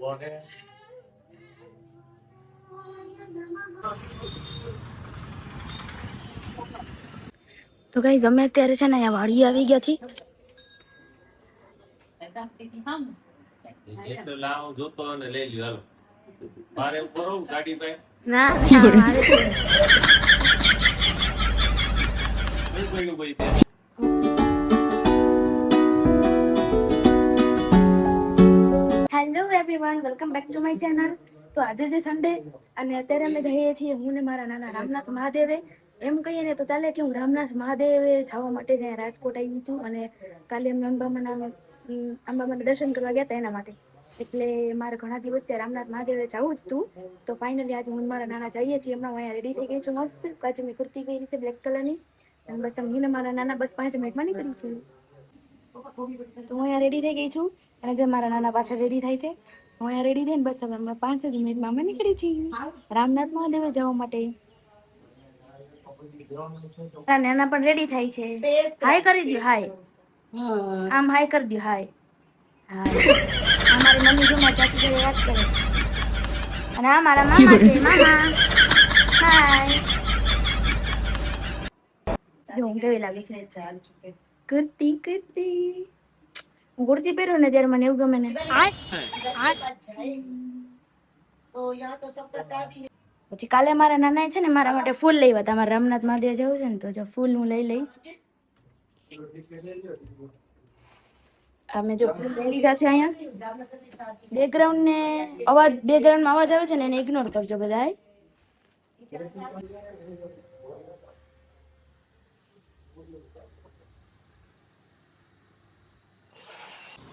તો ગાઈઝ અમે અત્યારે છે ને અહીંયા વાડી આવી ગયા છીએ. ના hello everyone, welcome back to my channel. તો આજે છે સન્ડે અને અત્યારે અમે જઈએ છીએ હું ને મારા નાના રામનાથ મહાદેવે. એમ કહીએ ને તો ચાલે કે હું રામનાથ મહાદેવે જવા માટે ત્યાં રાજકોટ આવી છું અને કાલે અમે અંબામાના દર્શન કરવા ગયા હતા એના માટે. એટલે મારે ઘણા દિવસથી રામનાથ મહાદેવે જવું જ હતું. તો ફાઇનલી આજે હું મારા નાના જઈએ છીએ. હમણાં હું અહીંયા રેડી થઈ ગઈ છું મસ્ત. કાચની કુર્તી પહેરી છે બ્લેક કલરની અને બસ હું ને મારા નાના બસ 5 મિનિટમાં નીકળી છીએ. તો હું અહીંયા રેડી થઈ ગઈ છું અને જે મારા નાના પાછળ રેડી થાય છે. હું અહીંયા રેડી થઈને બસ હવે હમણાં 5 જ મિનિટમાં અમે નીકળી છીએ રામનાથ મહાદેવે જવા માટે. નાના પણ રેડી થાય છે. હાય કરી દો, હાય. આમ હાય કરી દો, હાય. હાય. અમારી મમ્મી જો મારા ચાચી જોડે વાત કરે અને આ મારા મામા છે. મામા હાય. જો હું કેવી લાગે છે કુર્તી હું કુર્તી પહેરું ને ત્યારે મને એવું ગમે ને. પછી કાલે મારા નાના છે ને મારા માટે ફૂલ લઈ હતા. મારા રામનાથ મહાદેવ જવું છે ને તો જો ફૂલ હું લઈ લઈશ. અમે જો ફૂલ લઈ લીધા છે. અહીંયા બેકગ્રાઉન્ડમાં અવાજ આવે છે ને એને ઇગ્નોર કરજો બધાય.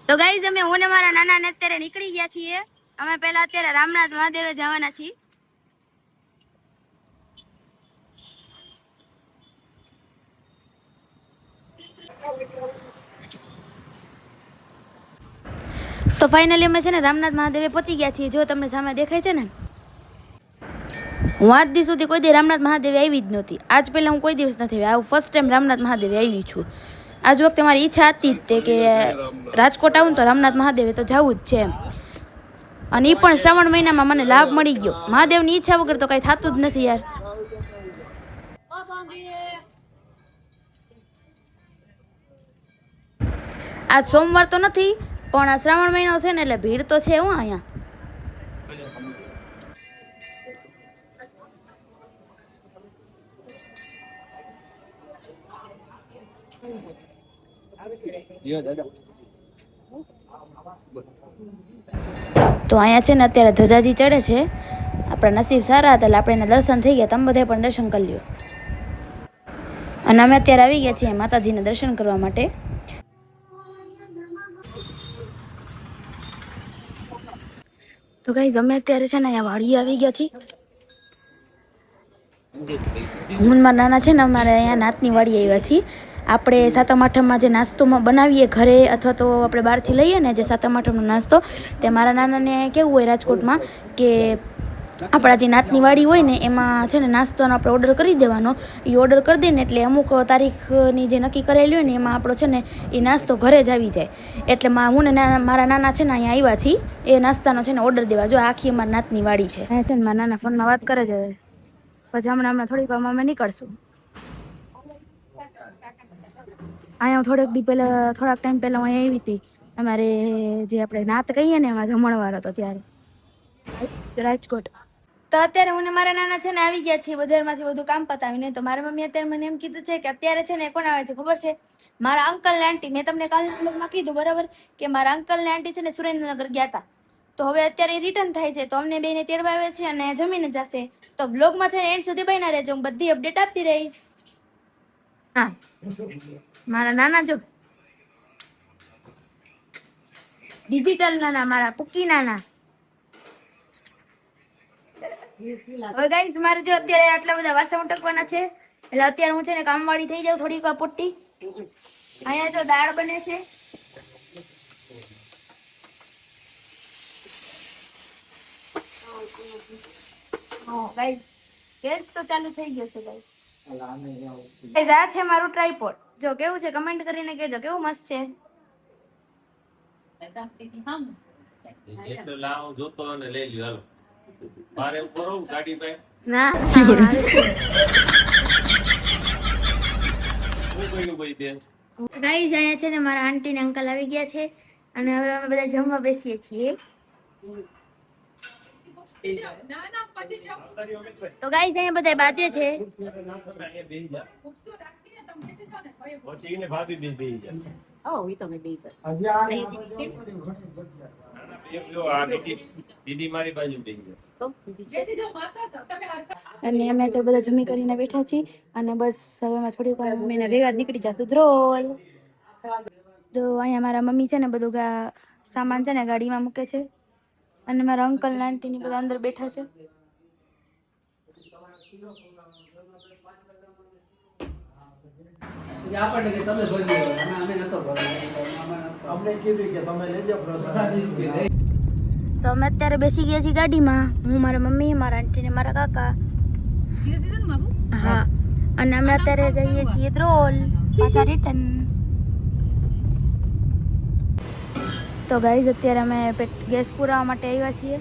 તો ગાઈઝ અમે હું ને મારા નાના ને અત્યારે નીકળી ગયા છીએ. અમે પહેલા અત્યારે રામનાથ મહાદેવે જવાના છીએ. તો ફાઇનલી અમે છે ને રામનાથ મહાદેવે પહોંચી ગયા છીએ. જો તમને સામે દેખાય છે ને, હું આજ દી સુધી કોઈ દી રામનાથ મહાદેવે આવી જ નહોતી. આજ પહેલાં હું કોઈ દિવસ નથી આવી. આવું ફર્સ્ટ ટાઈમ રામનાથ મહાદેવે આવી છું. આજ વખતે મારી ઈચ્છા હતી જ કે રાજકોટ આવું તો રામનાથ મહાદેવે તો જવું જ છે એમ. અને એ પણ શ્રાવણ મહિનામાં મને લાભ મળી ગયો. મહાદેવની ઈચ્છા વગર તો કંઈ થતું જ નથી યાર. આજ સોમવાર તો નથી પણ આ શ્રાવણ મહિનો છે ને એટલે ભીડ તો છે હું અહીંયા. તો અહીંયા છે ને અત્યારે ધજાજી ચડે છે. આપણા નસીબ સારા હતા એટલે આપણે એના દર્શન થઈ ગયા. તમે બધા પણ દર્શન કરી લ્યો. અને અમે અત્યારે આવી ગયા છીએ માતાજીને દર્શન કરવા માટે. તો ગાઈઝ અમે અત્યારે છે ને અહીંયા વાડી આવી ગયા છીએ. હું મારા નાના છે ને અમારે અહીંયા નાતની વાડી આવ્યા છીએ. આપણે સાતમ આઠમમાં જે નાસ્તોમાં બનાવીએ ઘરે અથવા તો આપણે બહારથી લઈએ ને જે સાતમ આઠમનો નાસ્તો, તે મારા નાનાને કેવું હોય રાજકોટમાં કે આપણા જે નાતની વાડી હોય ને એમાં છે ને નાસ્તોનો આપણે ઓર્ડર કરી દેવાનો. એ ઓર્ડર કરી દઈએ ને એટલે અમુક તારીખની જે નક્કી કરેલી હોય ને એમાં આપણો છે ને એ નાસ્તો ઘરે જ આવી જાય. એટલે હું ને મારા નાના છે ને અહીંયા આવ્યા છીએ એ નાસ્તાનો છે ને ઓર્ડર દેવા. જો આખી અમારી નાતની વાડી છે. અહીંયા છે ને મારા નાના ફોનમાં વાત કરે છે. પછી હમણાં થોડીક વારમાં અમે નીકળશું. અહીંયા થોડાક ટાઈમ પહેલા હું અહીંયા આવી હતી. અમારે જે આપણે નાત કહીએ ને એમાં જમણવાર હતો ત્યારે રાજકોટ. તો અત્યારે હું ને મારા નાના છે ને આવી ગયા છીએ બજારમાંથી બધું કામ પતાવીને. તો મારા મમ્મી અત્યારે મને એમ કીધું છે કે અત્યારે છે ને કોણ આવે છે ખબર છે? મારા અંકલ ને આંટી. મેં તમને કાલે બ્લોગમાં કીધું બરાબર કે મારા અંકલ ને આંટી છે ને સુરેન્દ્રનગર ગયા હતા. તો હવે અત્યારે રિટર્ન થાય છે તો અમને બેને તેડવા આવે છે અને જમીને જશે. તો બ્લોગમાં છે એન્ડ સુધી બન્યા રહેજો. હું બધી અપડેટ આપતી રહીશ. હા મારા નાના જો ડિજિટલ નાના, મારા પુકી નાના. હવે ગાઈસ મારે જો અત્યારે આટલા બધા વાસણ ઉટકવાના છે એટલે અત્યારે હું છે ને કામવાળી થઈ જાઉં થોડીક વાર પોટી. અહીંયા જો દાળ બને છે. ગાઈસ ગેસ તો ચાલુ થઈ ગયો છે ગાઈસ. આ છે મારું ટ્રાયપોડ. જો કેવું છે કમેન્ટ કરીને કહેજો કેવું મસ્ત છે. એટલે લાવ જોતો અને લઈ લ્યો હાલો મારે એવું કરો ગાડી પાસે ના શું કર્યું ભાઈ બેન ગાઈસ અહીંયા છે ને મારા આંટી ને અંકલ આવી ગયા છે અને હવે અમે બધા જમવા બેસીએ છીએ તો ગાઈસ અહીંયા બધા બાજે છે પછી એને ભાભી બેન બેહી જાય દીદી મારી બાજુ બેહી જાય અને અમે તો બધા જમી કરીને બેઠા છીએ અને બસ હવે અમે થોડી વાર મમ્મીને ભેગા નીકળી જશું ધ્રોલ તો અહીંયા મારા મમ્મી છે ને બધું સામાન છે ને ગાડીમાં મૂકે છે અને મારા અંકલ ને આંટી ની બધા અંદર બેઠા છે આપણને કે તમે ભરી અમે નતો અમને કીધું કે તમે લઈ જાઓ પ્રસાદી તો અમે અત્યારે બેસી ગયા છીએ ગાડીમાં હું મારા મમ્મી મારા આંટી ને મારા કાકા હા અને અમે અત્યારે જઈએ છીએ ધ્રોલ પાછા રિટર્ન તો ગાઈઝ અત્યારે અમે ગેસ પુરાવા માટે આવ્યા છીએ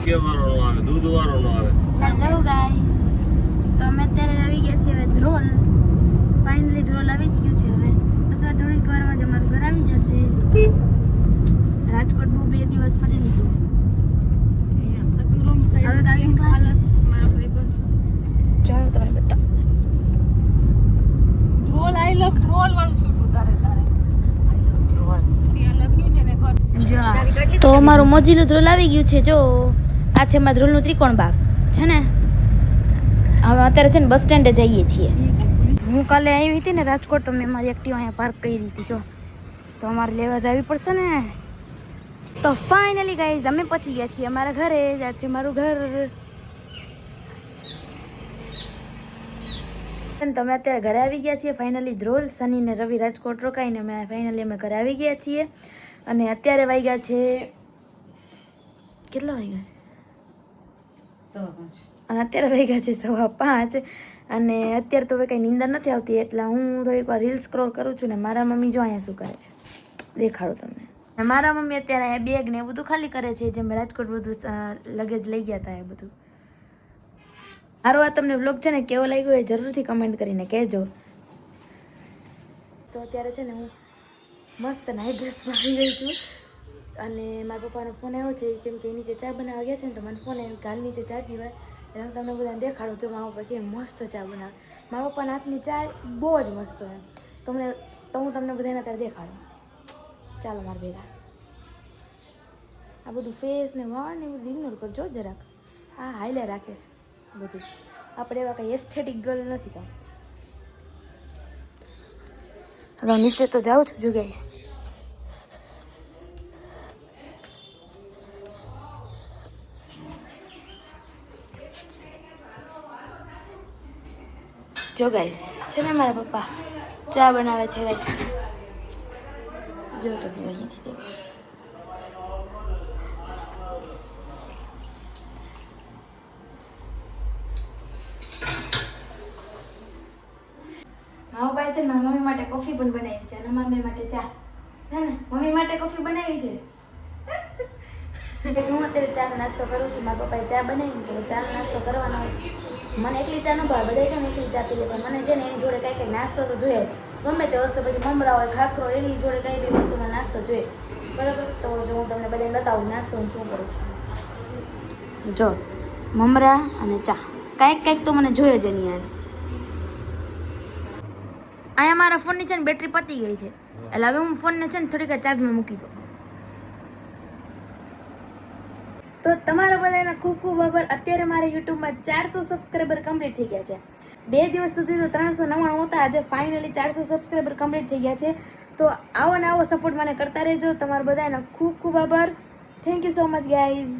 કેમ વાળો નો આવે દૂધ વાળો નો આવે હેલો ગાઈઝ તો અમે અત્યારે આવી ગયા છીએ હવે ધ્રોલ ફાઇનલી ધ્રોલ આવી જ ગયું છે હવે બસ આ થોડીક વારમાં જ અમારું ઘર આવી જશે રાજકોટ બહુ 2 દિવસ ફરી લીધું હવે ગાઈઝ ક્લાસીસ જો હું તમને બતાવું ધ્રોલ આઈ લવ ધ્રોલ વાળું શૂટ ઉતારે તારે આઈ લવ ધ્રોલ ત્યાં લખ્યું છે ને ઘર જો તો અમારું મોજીલું ધ્રોલ આવી ગયું છે જો આ છે અમારા ધ્રોલનું ત્રિકોણ બાગ છે ને હવે અત્યારે છે ને બસ સ્ટેન્ડે જઈએ છીએ હું કાલે આવી હતી ને રાજકોટ તો મેં મારી એક્ટિવા અહીંયા પાર્ક કરી હતી જો તો અમારે લેવા જવી પડશે ને તો ફાઇનલી ગાઈઝ અમે પહોંચી ગયા છીએ અમારા ઘરે જ આ છે મારું ઘર તમે અત્યારે ઘરે આવી ગયા છીએ ફાઇનલી ધ્રોલ શનિ ને રવિ રાજકોટ રોકાઈને અમે ફાઇનલી અમે ઘરે આવી ગયા છીએ અને અત્યારે વાગ્યા છે કેટલા વાગ્યા છે 5:15 અને અત્યારે વાગ્યા છે 5:15 અને અત્યારે તો હવે કંઈ નીંદર નથી આવતી એટલે હું થોડીક વાર રીલ સ્ક્રોલ કરું છું ને મારા મમ્મી જો અહીંયા શું કરે છે દેખાડું તમને મારા મમ્મી અત્યારે અહીંયા બેગ ને એ બધું ખાલી કરે છે જે મેં રાજકોટ બધું લગેજ લઈ ગયા હતા એ બધું મારો આ તમને વ્લોગ છે ને કેવો લાગ્યો એ જરૂરથી કમેન્ટ કરીને કહેજો તો અત્યારે છે ને હું મસ્ત નાઇટ ડ્રેસમાં આવી ગઈ છું અને મારા પપ્પાનો ફોન આવ્યો છે કેમ કે નીચે ચા બનાવવા ગયા છે ને તો મને ફોન આવ્યો કાલ નીચે ચા પીવાય એટલે હું તમને બધાને દેખાડું તો મારા પપ્પા કેમ મસ્ત ચા બનાવે મારા પપ્પાના હાથની ચા બહુ જ મસ્ત હોય તો હું તમને બધાને અત્યારે દેખાડું ચાલો મારા ભેગા આ બધું ફેસ ને વાળ ને બધું ઇગ્નોર કરજો જરાક આ હાઈલે રાખે બધું આપણે એવા કંઈ એસ્થેટિક ગર્લ નથી કાંઈ હવે નીચે તો જાઉં છું જો ગાઈસ જો ગાઈસ છે ને મારા પપ્પા ચા બનાવે છે ગાઈસ જો તમે અહીંયાથી દેખો મારા ભાઈ છે ને મારા મમ્મી માટે કોફી પણ બનાવી છે અને મમ્મી માટે ચા હે ને મમ્મી માટે કોફી બનાવી છે હું અત્યારે ચાનો નાસ્તો કરું છું મારા પપ્પાએ ચા બનાવી તો ચાનો નાસ્તો કરવાનો હોય મને એકલી ચા ન ભાવે બધા કેમ એકલી ચા પી લે પણ મને છે ને એની જોડે કંઈ નાસ્તો તો જોઈએ ગમે તે વસ્તુ પછી મમરા હોય ખાખરો એની જોડે કંઈ બી વસ્તુમાં નાસ્તો જોઈએ બરાબર તો જો હું તમને બધાને બતાવું નાસ્તો હું શું કરું છું જો મમરા અને ચા કાંઈક તો મને જોઈએ જ એની યાર અહીંયા મારા ફોનની છે ને બેટરી પતી ગઈ છે એટલે હવે હું ફોનને છે ને થોડીક ચાર્જમાં મૂકી દઉં તો તમારા બધાના ખૂબ ખૂબ આભાર અત્યારે મારા યુટ્યુબમાં 400 સબસ્ક્રાઈબર કમ્પ્લીટ થઈ ગયા છે 2 દિવસ સુધી તો 399 હતા આજે ફાઇનલી 400 સબસ્ક્રાઈબર કમ્પ્લીટ થઈ ગયા છે તો આવો ને આવો સપોર્ટ મને કરતા રહેજો તમારા બધાનો ખૂબ ખૂબ આભાર thank you so much guys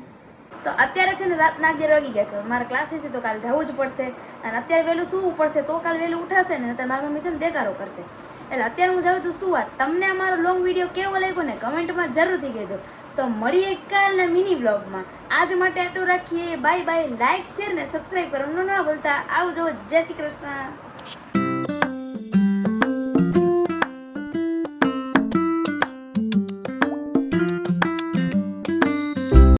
તો અત્યારે છે ને રાતના 11 વાગી ગયા છે મારા ક્લાસીસ છે તો કાલે જવું જ પડશે અને અત્યારે વહેલું સૂવું પડશે તો કાલે વહેલું ઉઠાશે ને અત્યારે મારી મમ્મી છે ને દેકારો કરશે એટલે અત્યારે હું જાઉં છું સુવા તમને અમારો લોંગ વિડીયો કેવો લાગ્યો ને કમેન્ટમાં જરૂરથી કહેજો તો મળીએ કાલના મિની વ્લોગમાં આજ માટે આટલું રાખીએ બાય બાય લાઈક શેર ને સબસ્ક્રાઈબ કરવાનું ના ભૂલતા આવજો જય શ્રી કૃષ્ણ